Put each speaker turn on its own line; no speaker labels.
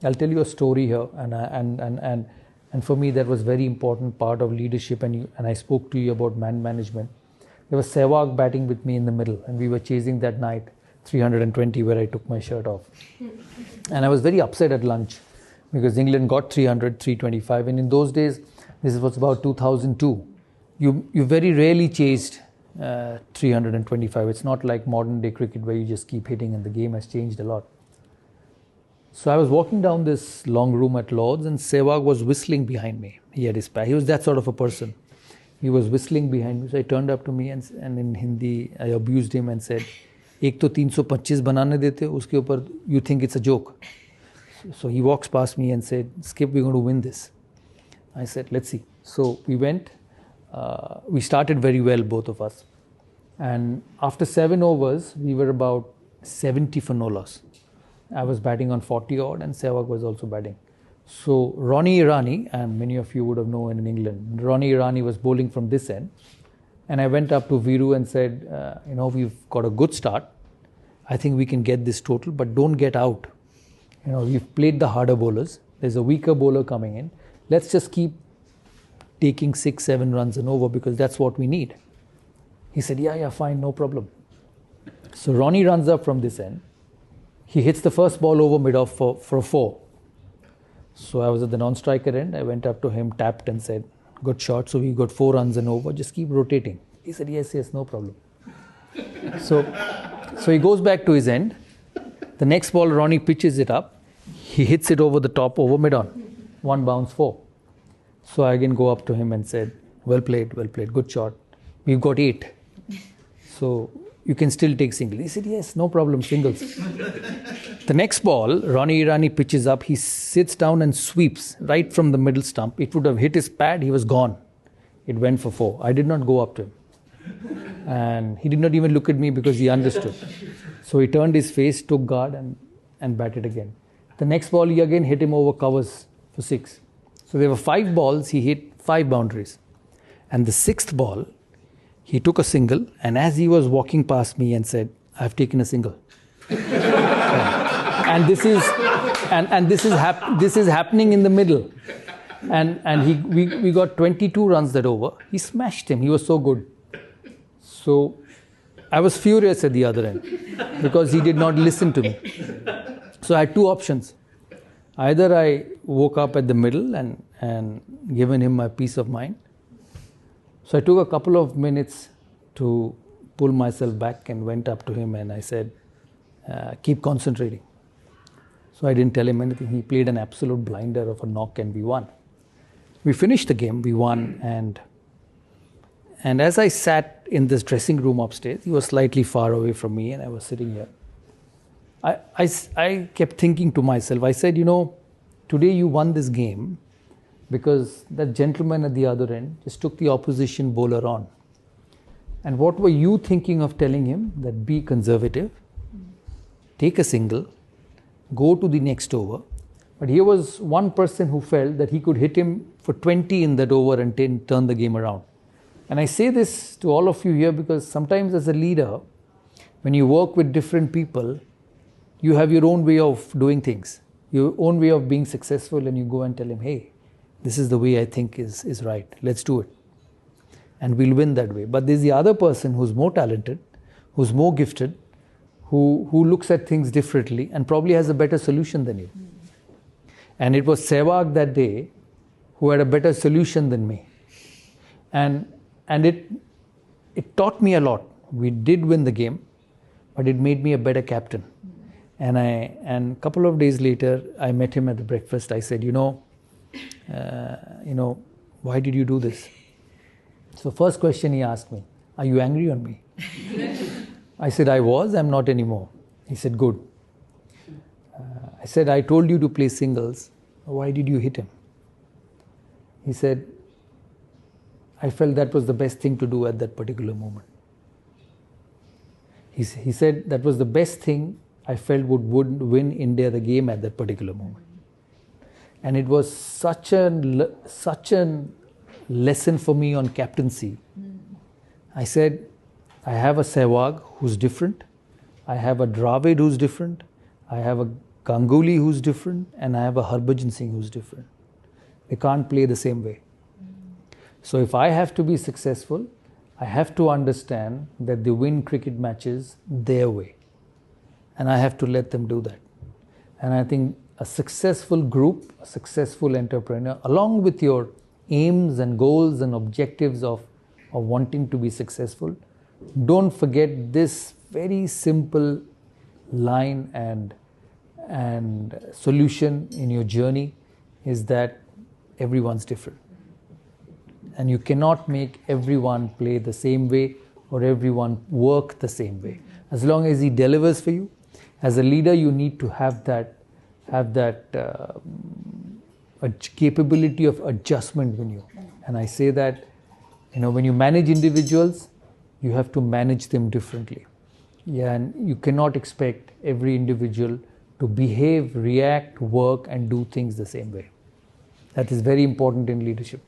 I'll tell you a story here, and for me that was very important part of leadership. And I spoke to you about man management. There was Sehwag batting with me in the middle, and we were chasing that night 320 where I took my shirt off. And I was very upset at lunch because England got 300, 325. And in those days, this was about 2002, you very rarely chased 325. It's not like modern day cricket where you just keep hitting, and the game has changed a lot. So I was walking down this long room at Lord's, and Sehwag was whistling behind me. He had his pack. He was that sort of a person. He was whistling behind me. So he turned up to me and in Hindi, I abused him and said, "Ek to 325 banane dete, uske upar you think it's a joke." So he walks past me and said, "Skip, we're going to win this." I said, "Let's see." So we went. We started very well, both of us. And after 7 overs, we were about 70 for no loss. I was batting on 40 odd, and Sehwag was also batting. So Ronnie Irani, and many of you would have known in England, Ronnie Irani was bowling from this end. And I went up to Viru and said, we've got a good start. I think we can get this total, but don't get out. We've played the harder bowlers. There's a weaker bowler coming in. Let's just keep taking 6-7 runs and over, because that's what we need. He said, yeah, fine, no problem. So Ronnie runs up from this end. He hits the first ball over mid-off for a 4. So I was at the non-striker end. I went up to him, tapped and said, "Good shot. So we got 4 runs and over. Just keep rotating." He said, yes, no problem. So he goes back to his end. The next ball, Ronnie pitches it up. He hits it over the top, over mid-on. 1 bounce, 4. So I again go up to him and said, well played, good shot. We've got 8. So you can still take single. He said, yes, no problem, singles. The next ball, Ronnie Irani pitches up. He sits down and sweeps right from the middle stump. It would have hit his pad. He was gone. It went for 4. I did not go up to him. And he did not even look at me because he understood. So he turned his face, took guard and batted again. The next ball, he again hit him over covers for 6. So there were 5 balls. He hit 5 boundaries. And the 6th ball, he took a single, and as he was walking past me and said, "I've taken a single." And this is happening in the middle. And we got 22 runs that over. He smashed him. He was so good. So I was furious at the other end because he did not listen to me. So I had 2 options. Either I woke up at the middle and given him my peace of mind. So I took a couple of minutes to pull myself back and went up to him and I said, keep concentrating. So I didn't tell him anything. He played an absolute blinder of a knock and we won. We finished the game, we won, and as I sat in this dressing room upstairs, he was slightly far away from me and I was sitting here. I kept thinking to myself, I said, today you won this game because that gentleman at the other end just took the opposition bowler on. And what were you thinking of telling him? That be conservative, take a single, go to the next over. But here was one person who felt that he could hit him for 20 in that over and turn the game around. And I say this to all of you here because sometimes as a leader, when you work with different people, you have your own way of doing things, your own way of being successful, and you go and tell him, hey, this is the way I think is right. Let's do it. And we'll win that way. But there's the other person who's more talented, who's more gifted, who looks at things differently and probably has a better solution than you. And it was Sehwag that day who had a better solution than me. And it taught me a lot. We did win the game, but it made me a better captain. And a couple of days later, I met him at the breakfast. I said, why did you do this? So first question he asked me, are you angry on me? I said, I was, I'm not anymore. He said, good. I said, I told you to play singles. Why did you hit him? He said, I felt that was the best thing to do at that particular moment. He said that was the best thing I felt would win India the game at that particular moment. And it was such a lesson for me on captaincy. I said, I have a Sehwag who's different. I have a Dravid who's different. I have a Ganguly who's different and I have a Harbhajan Singh who's different. They can't play the same way. So if I have to be successful, I have to understand that they win cricket matches their way. And I have to let them do that. And I think a successful group, a successful entrepreneur, along with your aims and goals and objectives of wanting to be successful, don't forget this very simple line and solution in your journey is that everyone's different. And you cannot make everyone play the same way or everyone work the same way. As long as he delivers for you, as a leader, you need to have that a capability of adjustment in you. And I say that, when you manage individuals, you have to manage them differently. Yeah, and you cannot expect every individual to behave, react, work, and do things the same way. That is very important in leadership.